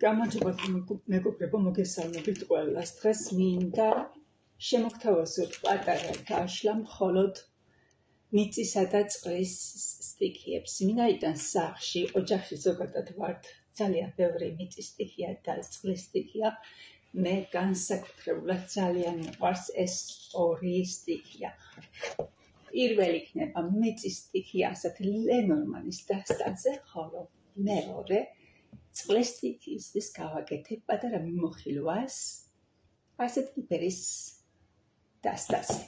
გამარჯობა მეგობრებო, მოგესალმებით ყველას. დღეს მინდა შემოგთავაზოთ პატარა დაშლა მხოლოდ მიწისა და წყლის სტიქიებს. ვინაიდან სახლში, ოჯახში ზოგადად ვართ, ძალიან ბევრი მიწის სტიქია და წყლის სტიქია. მე განსაკუთრებულად ძალიან მიყვარს ეს ორი სტიქია. პირველი იქნება მიწის სტიქია ასეთ ლენორმანის დასტანზე, ხოლო მეორე წყლის სტიქიისთვის გავაკეთებ პატარა მიმოხილვას ასეთ კიპერის დასტაზე.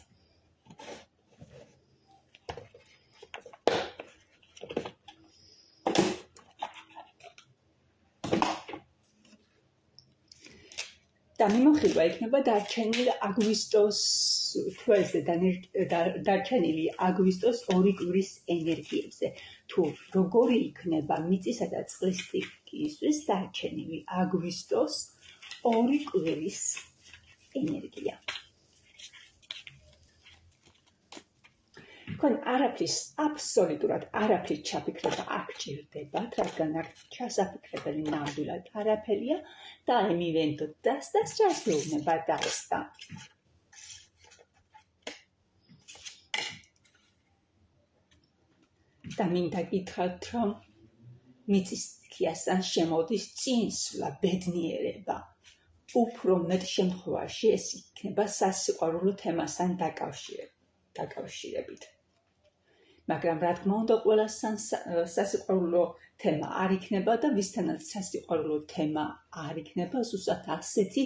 და მიმოხილვა იქნება დარჩენილი აგვისტოს თვეზე დარჩენილი აგვისტოს 2 კვირის ენერგიებზე. თუ როგორი იქნება მიწისა და წყლის სტიქიისთვის დარჩენილი აგვისტოს 2 კვირის ენერგია. თქვენ არაფრის, აბსოლუტურად არაფრის ჩაფიქრება არ გჭირდებათ, რადგან არც ჩასაფიქრებელი ნამდვილად არაფერია და მივენდოთ დასტას, რაც ეუბნება დასტა. და მინდა გითხრათ, რომ მიწის სტიქიასთან შემოდის წინსვლა, ბედნიერება. უფრო მეტ შემთხვევაში ეს იქნება სასიყვარულო თემასთან დაკავშირებით. მაგრამ რა თქმა უნდა, ყველასთან სასიყვარულო თემა არ იქნება და ვისთანაც სასიყვარულო თემა არ იქნება, ზუსტად ასეთი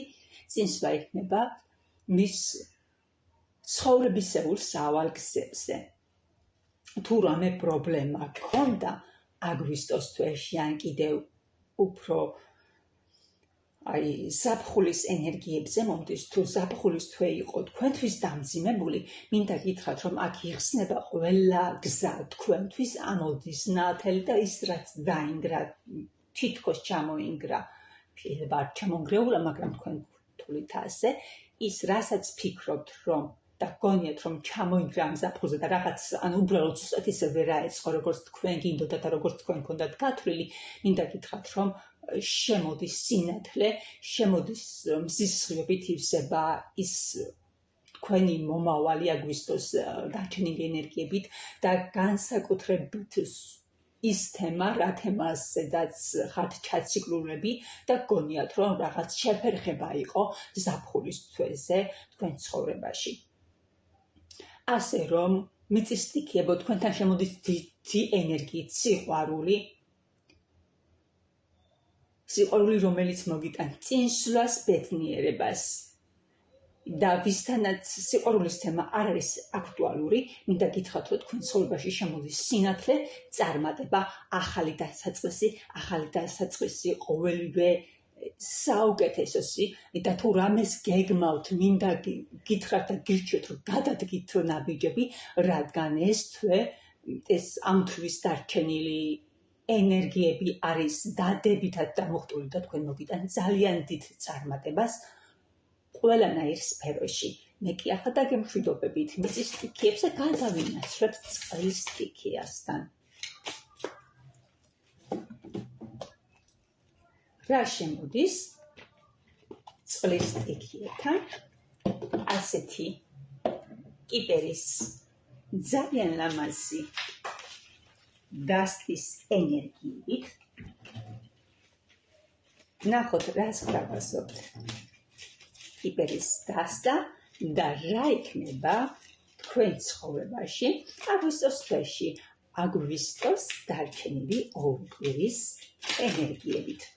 წინსვლა იქნება მის ცხოვრებისეულ სავალ გზებზე. თუ რამე პრობლემა გქონდა აგვისტოს თვეში ან კიდევ უფრო ზაფხულის ენერგიებზე მომდის, თუ ზაფხულის თვე იყო თქვენთვის დამძიმებული, მინდა გითხრათ, რომ აქ იხსნება ყველა გზა თქვენთვის, ამოდის ნათელი და ის რაც დაინგრა, თითქოს ჩამოინგრა, შეიძლება არ ჩამონგრეულა, მაგრამ თქვენ თვლით ასე, ის რასაც ფიქრობთ, რომ და გონიათ, რომ ჩამოინგრა ამ ზაფხულზე და რაღაც, უბრალოდ ზუსტად ისე ვერ აეწყო, როგორც თქვენ გინდოდათ და როგორც თქვენ გქონდათ გათვლილი, მინდა გითხრათ, რომ შემოდის სინათლე, შემოდის მზისხლობით ივსება ის თქვენი მომავალი აგვისტოს დარჩენილი ენერგიებით და განსაკუთრებით ის თემა, რა თემაზედაც ხართ ჩაციკრულები და გონიათ, რომ რაღაც შეფერხება იყო ზაფხულის თვეზე თქვენ ცხოვრებაში. ასე რომ მიწის სტიქიებო თქვენთან შემოდის დიდი ენერგიით სიყვარული, რომელიც მოგიტანთ წინსვლას, ბედნიერებას და ვისთანაც სიყვარულის თემა არ არის აქტუალური, მინდა გითხრათ, რომ თქვენ ცხოვრებაში შემოდის სინათლე, წარმატება, ახალი დასაწყისი, ყოველივე საუკეთესოსი და თუ რამეს გეგმავთ, მინდა გითხრათ და გირჩიოთ, რომ გადადგით ნაბიჯები, რადგან ეს თვე, ამ თვის დარჩენილი ენერგიები არის დადებითად დამუხტული და თქვენ მოგიტანთ ძალიან დიდ წარმატებას ყველანაირ სფეროში. მე კი ახლა დაგემშვიდობებით მიწის სტიქიებს და გადავინაცვლებ წყლის სტიქიასთან. რა შემოდის წყლის სტიქიებთან? ასეთი კიპერის ძალიან ლამაზი დასტის ენერგიით. ნახოთ, რას გავაზობთ. კიპერის დასტა და რა იქნება თქვენ ცხოვრებაში აგვისტოს თვეში, აგვისტოს დარჩენილი 2 კვირის ენერგიებით.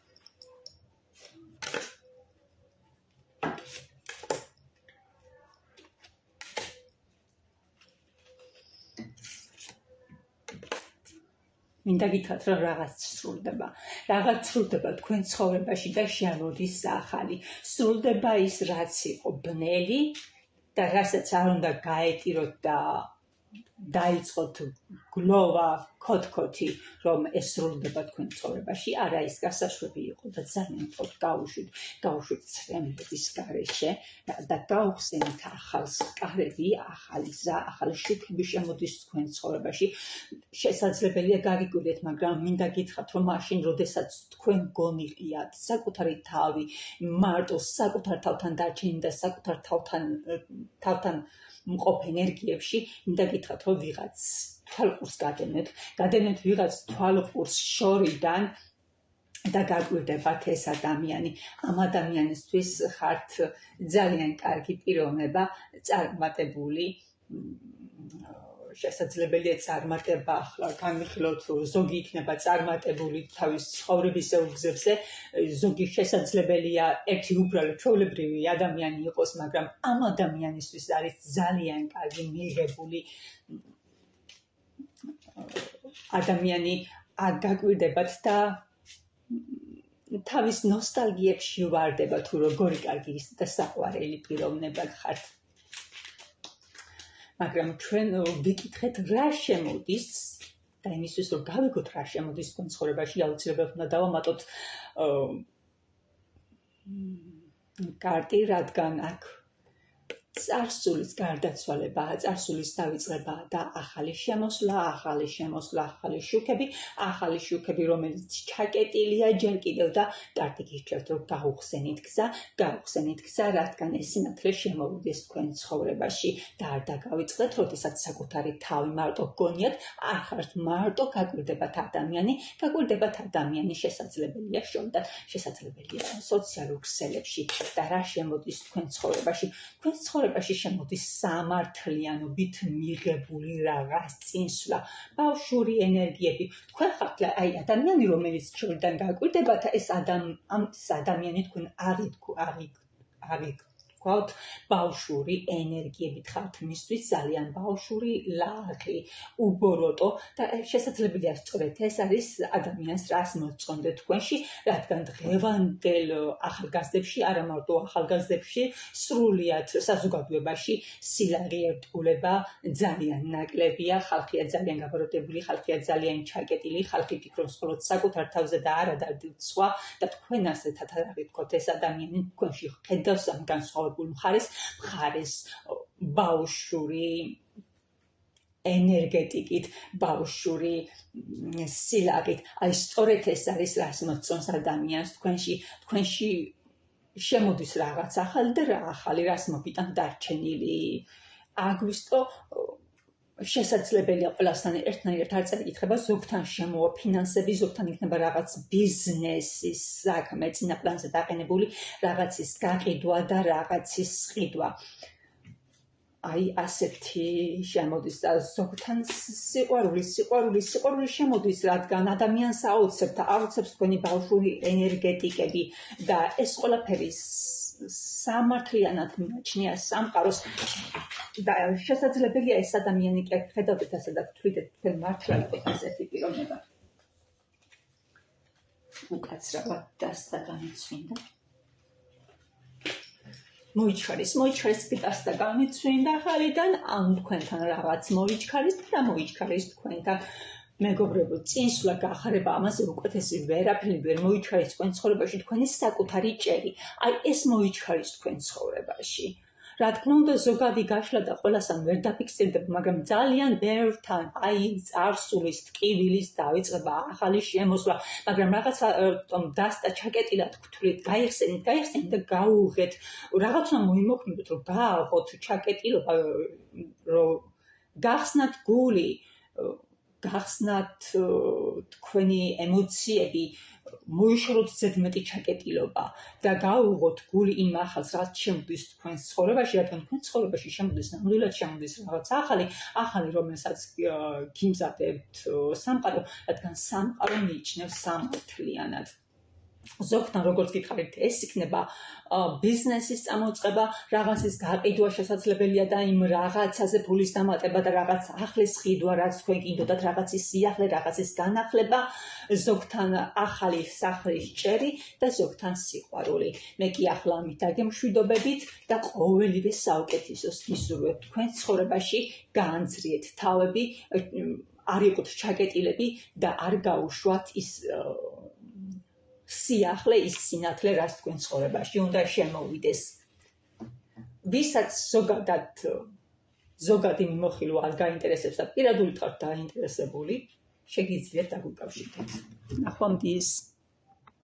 მინდა გითხრათ, რომ რაღაც სრულდება თქვენ ცხოვრებაში და შემოდის ახალი. სრულდება ის, რაც იყო ბნელი და რასაც არ უნდა გაეტიროთ და დაიწყოთ გლოვა, ქოთქოთი, რომ ეს სრულდება თქვენ ცხოვრებაში, არა ის გასაშვები იყო და ძალიან მყოთ გავუშვით ცრემლების გარეშე და გავხსენით ახალ სკარები, ახალი გზა, ახალი შუქები შემოდის თქვენ ცხოვრებაში. შესაძლებელია გაგიკვირდეთ, მაგრამ მინდა გითხრათ, რომ მაშინ, როდესაც თქვენ გონიყიათ საკუთარი თავი, მარტო საკუთარ თავთან დარჩენი და საკუთარ თავთან მყოფ ენერგიებში, მინდა გითხრათ, რომ ვიღაც თვალყურს გადენეთ ვიღაც თვალყურს შორიდან და გაგვირდებათ ეს ადამიანი. ამ ადამიანისთვის ხართ ძალიან კარგი პიროვნება, წარმატებული, შესაძლებელია წარმატება ახლა განვიხილოთ, ზოგი იქნება წარმატებული თავის ცხოვრებისეულ გზებზე, ზოგი შესაძლებელია ერთი უბრალო ჩვეულებრივი ადამიანი იყოს, მაგრამ ამ ადამიანისთვის არის ძალიან კარგი მიღებული ადამიანი, გაგვირდებათ და თავის ნოსტალგიებში ვარდება, თუ როგორი კარგი და საყვარელი პიროვნება ხართ. მაგრამ ჩვენ ვიკითხეთ, რა შემოდის და იმისთვის, რომ გავიგოთ რა შემოდის თქვენ ცხოვრებაში, აუცილებლად უნდა დავამატოთ კარტი, რადგან აქ წარსულის გარდაცვალება, წარსულის დავიწყება და ახალი შემოსვლა, ახალი შუქები, რომელიც ჩაკეტილია ჯერ კიდევ და კარგი გიჩვენებთ, რომ გავუხსენით გზა, რადგან ეს სინათლე შემოვიდეს თქვენ ცხოვრებაში და არ დაგავიწყდეთ, როდესაც საკუთარი თავი მარტო გგონიათ, არ ხართ მარტო, გაგვირდებათ ადამიანი, შესაძლებელია შორიდან, შესაძლებელია სოციალურ ქსელებში და რა შემოდის თქვენ ცხოვრებაში. თქვენ ცხოვრებაში შემოდის სამართლიანობით მიღებული რაღაც წინსვლა, ბავშვური ენერგიები. თქვენ ხართ აი ადამიანი, რომელიც შორიდან გაგვირდებათ, ეს ადამიანი თქვენ ავიგქვათ ბავშვური ენერგიებით ხართ მისთვის, ძალიან ბავშვური, ლაღი, უბოროტო და შესაძლებელია სწორედ ეს არის ადამიანს რას მოწონდეთ თქვენში, რადგან დღევანდელ ახალგაზრდებში, არა მარტო ახალგაზრდებში, სრულიად საზოგადოებაში სილაღი ერთგულება ძალიან ნაკლებია, ხალხია ძალიან გაბოროტებული, ხალხია ძალიან ჩაკეტილი, ხალხი ფიქრობს მხოლოდ საკუთარ თავზე და არა სხვა და თქვენ ასეთად არ გითხოვთ, ეს ადამიანი თქვენში ხედავს ამ განსხვავებულ მხარეს ბავშვური ენერგეტიკით, ბავშვური სილაღით. აი სწორედ ეს არის, რას მოწონს ადამიანს თქვენში შემოდის რაღაც ახალი და რა ახალი, რას მოგიტან დარჩენილი. აგვისტო შესაძლებელია ყველასთან ერთნაირად არ წაიკითხება, ზოგთან შემოვა ფინანსები, ზოგთან იქნება რაღაც ბიზნესის საქმე წინა პლანზე დაყენებული, რაღაცის გაყიდვა და რაღაცის ყიდვა. აი ასეთი შემოდის და ზოგთან სიყვარული შემოდის, რადგან ადამიანს აუცებს თქვენი ბავშვური ენერგეტიკები და ეს ყველაფერი სამართლიანად მიაჩნია სამყაროს და შესაძლებელია ეს ადამიანი ხედავდეთ ასე და თვლიდეთ, თქვენ მართლა იყოს ასეთი პიროვნება. უკაცრავად დასთა გამიცვინდა. მოიჩქარის დასთა გამიცვინდა ხალიდან, ან თქვენთან რაღაც მოიჩქარის და რა მოიჩქარის თქვენთან. მეგობრებო, წინსვლა გახარება, ამაზე უკეთესი ვერაფერი ვერ მოიჩქარის თქვენ ცხოვრებაში, თქვენი საკუთარი ჭერი. აი ეს მოიჩქარის თქვენ ცხოვრებაში. რა თქმა უნდა, ზოგადი გაშლა და ყველასთან ვერ დაფიქსირდება, მაგრამ ძალიან ბევრთან აი წარსულის ტკივილის დავიწყება, ახალი შემოსვლა, მაგრამ რაღაცა დასტა ჩაკეტილად გთვლით, გაიხსენით და გაუღეთ. რაღაცა მოიმოქმედოთ, რომ გააღოთ ჩაკეტილობა, რომ გახსნათ გული, გახსნათ თქვენი ემოციები, მოიშოროთ ზედმეტი ჩაკეტილობა და გაუღოთ გული იმ ახალს, რაც შემოდის თქვენ ცხოვრებაში, რადგან თქვენ ცხოვრებაში შემოდის, ნამდვილად შემოდის რაღაც ახალი, რომელსაც გიმზადებთ სამყარო, რადგან სამყარო მიიჩნევს სამართლიანად. ზოგთან როგორც გითხარით, ეს იქნება ბიზნესის წამოწყება, რაღაცის გაყიდვა შესაძლებელია და იმ რაღაცაზე ფულის დამატება და რაღაც ახლის ყიდვა, რაც თქვენ გინდოდათ, რაღაცის სიახლე, რაღაცის განახლება, ზოგთან ახალი სახლის ჭერი და ზოგთან სიყვარული. მე კი ახლა ამით დაგემშვიდობებით და ყოველივე საუკეთესოს გისურვებთ თქვენ ცხოვრებაში, გაანძრიეთ თავები, არ იყოთ ჩაკეტილები და არ გაუშვათ ის სიახლე, ის სინათლე, რაც თქვენ ცხოვრებაში უნდა შემოვიდეს. ვისაც ზოგადი მიმოხილვა არ გაინტერესებს და პირადული ხართ დაინტერესებული, შეგიძლიათ დაგვიკავშირდეთ. ნახვამდის.